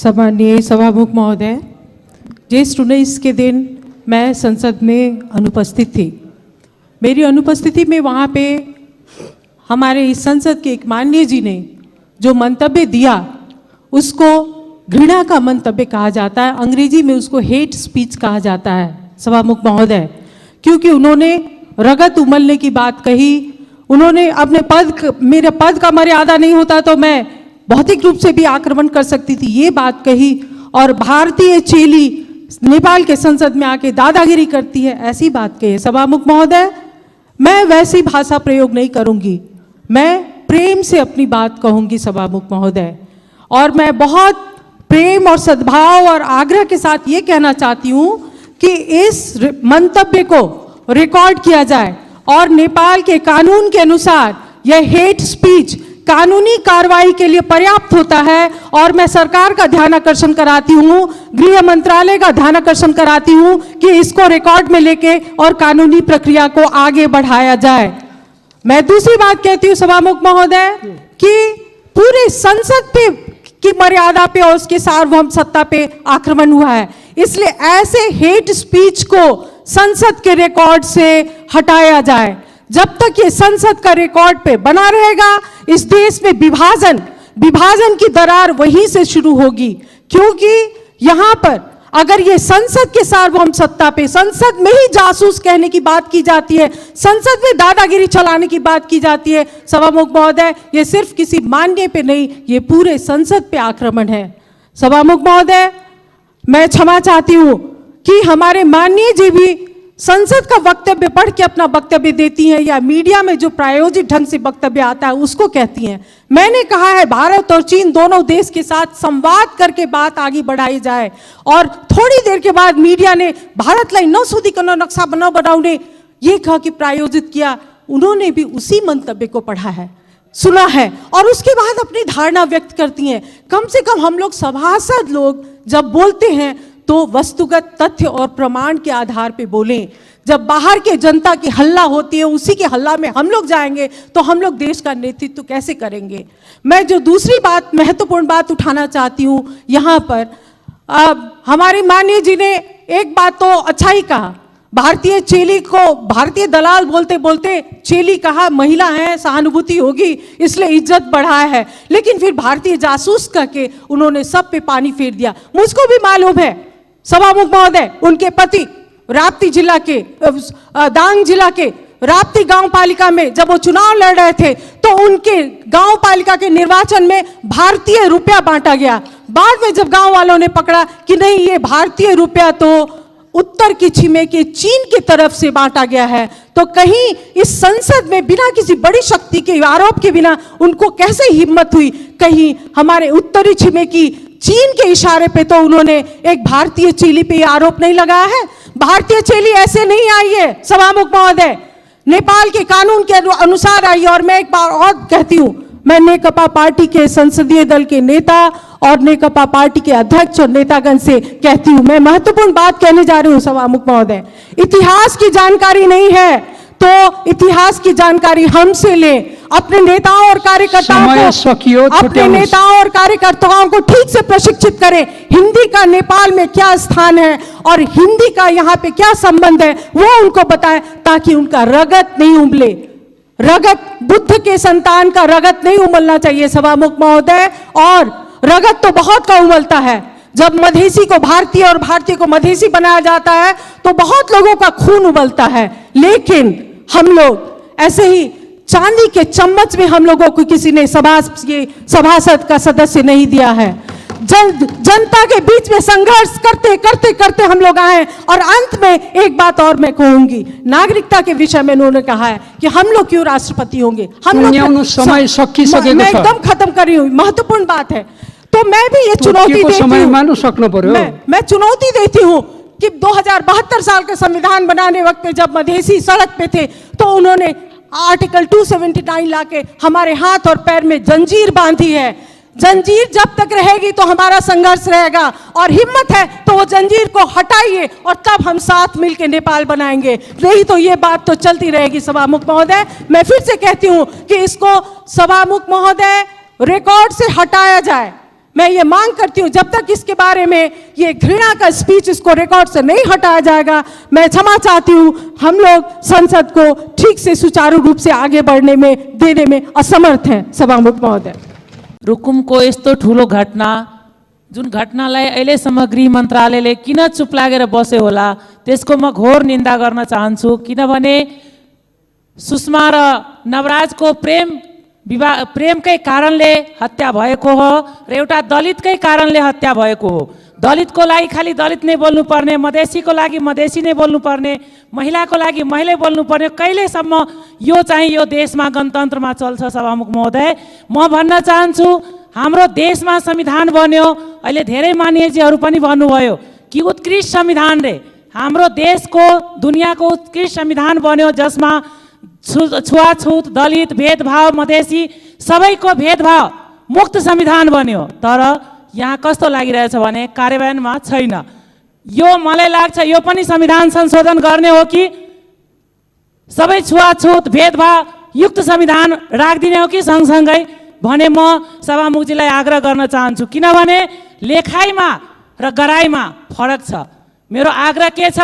सम्माननीय सभामुख महोदय, ज्येष्ठ 19 के दिन मैं संसद में अनुपस्थित थी। मेरी अनुपस्थिति में वहाँ पे हमारे इस संसद के एक माननीय जी ने जो मंतव्य दिया उसको घृणा का मंतव्य कहा जाता है, अंग्रेजी में उसको हेट स्पीच कहा जाता है सभामुख महोदय, क्योंकि उन्होंने रगत उमलने की बात कही। उन्होंने अपने मेरे पद का मर्यादा नहीं होता तो मैं भौतिक रूप से भी आक्रमण कर सकती थी, ये बात कही। और भारतीय चेली नेपाल के संसद में आके दादागिरी करती है, ऐसी बात कही। सभामुख महोदय, मैं वैसी भाषा प्रयोग नहीं करूंगी, मैं प्रेम से अपनी बात कहूंगी सभामुख महोदय। और मैं बहुत प्रेम और सद्भाव और आग्रह के साथ ये कहना चाहती हूँ कि इस मंतव्य को रिकॉर्ड किया जाए और नेपाल के कानून के अनुसार यह हेट स्पीच कानूनी कार्रवाई के लिए पर्याप्त होता है। और मैं सरकार का ध्यान आकर्षण कराती हूँ, गृह मंत्रालय का ध्यान आकर्षण कराती हूँ कि इसको रिकॉर्ड में लेके और कानूनी प्रक्रिया को आगे बढ़ाया जाए। मैं दूसरी बात कहती हूँ सभामुख महोदय कि पूरे संसद पे की मर्यादा पे और उसके सार्वभौम सत्ता पे आक्रमण हुआ है, इसलिए ऐसे हेट स्पीच को संसद के रिकॉर्ड से हटाया जाए। जब तक ये संसद का रिकॉर्ड पे बना रहेगा, इस देश में विभाजन की दरार वहीं से शुरू होगी। क्योंकि यहाँ पर अगर ये संसद के सार्वभौम सत्ता पे, संसद में ही जासूस कहने की बात की जाती है, संसद में दादागिरी चलाने की बात की जाती है सभामुख महोदय, ये सिर्फ किसी माननीय पे नहीं, ये पूरे संसद पे आक्रमण है। सभामुख महोदय, मैं क्षमा चाहती हूँ कि हमारे माननीय जी भी संसद का वक्तव्य पढ़ के अपना वक्तव्य देती हैं या मीडिया में जो प्रायोजित ढंग से वक्तव्य आता है उसको कहती हैं। मैंने कहा है भारत और चीन दोनों देश के साथ संवाद करके बात आगे बढ़ाई जाए। और थोड़ी देर के बाद मीडिया ने भारतलाई नसोधी कन नक्शा बनाउने ये कहा कि प्रायोजित किया, उन्होंने भी उसी मंतव्य को पढ़ा है, सुना है और उसके बाद अपनी धारणा व्यक्त करती हैं। कम से कम हम लोग सभासद लोग जब बोलते हैं तो वस्तुगत तथ्य और प्रमाण के आधार पे बोलें। जब बाहर के जनता की हल्ला होती है, उसी के हल्ला में हम लोग जाएंगे तो हम लोग देश का नेतृत्व कैसे करेंगे। मैं जो दूसरी बात, महत्वपूर्ण बात उठाना चाहती हूँ यहाँ पर, हमारे माननीय जी ने एक बात तो अच्छा ही कहा, भारतीय चेली को भारतीय दलाल बोलते बोलते चेली कहा, महिला है सहानुभूति होगी इसलिए इज्जत बढ़ाया है, लेकिन फिर भारतीय जासूस करके उन्होंने सब पे पानी फेर दिया। मुझको भी मालूम है सभामुख महोदय, उनके पति राप्ती जिला के दांग जिला के राप्ती गांव पालिका में जब वो चुनाव लड़ रहे थे तो उनके गांव पालिका के निर्वाचन में भारतीय रुपया बांटा गया। बाद में जब गांव वालों ने पकड़ा कि नहीं, ये भारतीय रुपया तो उत्तर की छिमेकी चीन की तरफ से बांटा गया है, तो कहीं इस संसद में बिना किसी बड़ी शक्ति के आरोप के बिना उनको कैसे हिम्मत हुई, कहीं हमारे उत्तरी छिमेकी चीन के इशारे पे तो उन्होंने एक भारतीय चेली पे आरोप नहीं लगाया है। भारतीय चेली ऐसे नहीं आई है सभामुख महोदय, नेपाल के कानून के अनुसार आई है। और मैं एक बार और कहती हूँ, मैं नेकपा पार्टी के संसदीय दल के नेता और नेकपा पार्टी के अध्यक्ष और नेतागण से कहती हूँ, मैं महत्वपूर्ण बात कहने जा रही हूँ सभामुख महोदय। इतिहास की जानकारी नहीं है तो इतिहास की जानकारी हमसे ले, अपने नेताओं और कार्यकर्ताओं को ठीक से प्रशिक्षित करें। हिंदी का नेपाल में क्या स्थान है और हिंदी का यहाँ पे क्या संबंध है वो उनको बताएं, ताकि उनका रगत नहीं उमले। रगत, बुद्ध के संतान का रगत नहीं उमलना चाहिए सभामुख महोदय। और रगत तो बहुत का उमलता है, जब मधेसी को भारतीय और भारतीय को मधेसी बनाया जाता है तो बहुत लोगों का खून उबलता है, लेकिन हम लोग ऐसे ही चांदी के चम्मच में हम लोगों को किसी ने सभासद का सदस्य नहीं दिया है। जनता के बीच में संघर्ष करते करते करते हम लोग आए। और अंत में एक बात और मैं कहूंगी, नागरिकता के विषय में उन्होंने कहा है कि हम लोग क्यों राष्ट्रपति होंगे, हम लोग समय मैं एकदम खत्म कर रही हूँ, महत्वपूर्ण बात है। तो मैं भी ये चुनौती देती हूँ, मैं चुनौती देती हूँ कि 2072 साल का संविधान बनाने वक्त में जब मधेसी सड़क पे थे तो उन्होंने आर्टिकल 279 लाके हमारे हाथ और पैर में जंजीर बांधी है। जंजीर जब तक रहेगी तो हमारा संघर्ष रहेगा, और हिम्मत है तो वो जंजीर को हटाइए और तब हम साथ मिलकर नेपाल बनाएंगे, नहीं तो ये बात तो चलती रहेगी सभामुख महोदय। मैं फिर से कहती हूँ कि इसको सभामुख महोदय रिकॉर्ड से हटाया जाए। मैं ये मांग करती हूँ जब तक इसके बारे में ये घृणा का स्पीच इसको रिकॉर्ड से नहीं हटाया जाएगा, मैं क्षमा चाहती हूँ। हम लोग संसद को ठीक से सुचारू रूप से आगे बढ़ने में देने में असमर्थ हैं। सभामुख महोदय, रुकुमको यस्तो ठुलो घटना जुन घटनालाई अहिलेसम्म गृह मन्त्रालयले किन चुप लागेर बस्यो होला त्यसको म घोर निन्दा गर्न चाहन्छु। किनभने सुषमा र नवराजको प्रेमकै कारणले हत्या भएको हो र एउटा दलितकै कारणले हत्या भएको हो। दलितको लागि खालि दलित नै बोल्नुपर्ने, मधेसीको लागि मधेसी नै बोल्नुपर्ने, महिलाको लागि महिला बोल्नुपर्ने, कहिलेसम्म यो चाहिँ यो देशमा गणतन्त्रमा चल्छ? सभामुख महोदय, म भन्न चाहन्छु हाम्रो देशमा संविधान बन्यो। अहिले धेरै मानिसहरू पनि भन्नुभयो कि उत्कृष्ट संविधान रे, हाम्रो देशको दुनियाँको उत्कृष्ट संविधान बन्यो जसमा छुवाछुत, दलित, भेदभाव, मधेसी सबैको भेदभाव मुक्त संविधान बन्यो। तर यहाँ कस्तो लागिरहेछ भने कार्यान्वयनमा छैन। यो मलाई लाग्छ यो पनि संविधान संशोधन गर्ने हो कि सबै छुवाछुत भेदभाव युक्त संविधान राखिदिने हो कि सँगसँगै भने म सभामुखजीलाई आग्रह गर्न चाहन्छु। किनभने लेखाइमा र गराइमा फरक छ। मेरो आग्रह के छ